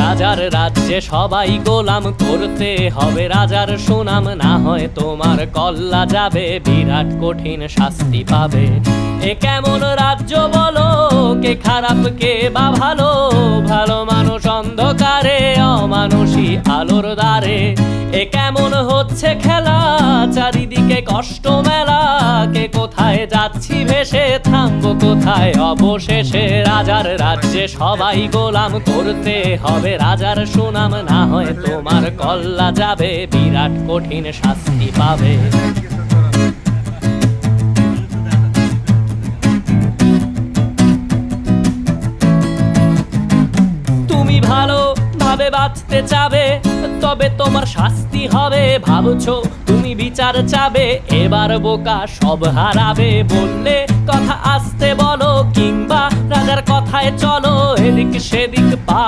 রাজার রাজ্যে সবাই গোলাম, করতে হবে রাজার সুনাম, না হয় তোমার কল্লা যাবে, বিরাট কঠিন শাস্তি পাবে। এ কেমন রাজ্য বলো, কে খারাপ কে বা ভালো, ভালো মানুষ অন্ধকারে, অমানুষী আলোর দ্বারে। এ কেমন হচ্ছে খেলা, চারিদিকে কষ্ট মেলা, কে কোথায় যাচ্ছি ভেসে, থামবো কোথায় অবশেষে। রাজার রাজ্যে সবাই গোলাম, করতে হবে রাজার সুনাম, না হয় তোমার কল্লা যাবে, বিরাট কঠিন শাস্তি পাবে। তুমি ভালো ভাবে বাঁচতে চাবে, তবে তোমার শাস্তি হবে। ভাবছো তুমি বিচার চাবে, এবার বোকা সব হারাবে। বললে কথা আস্তে বলো, কিংবা রাজার কথায় চলো, এদিক সেদিক পা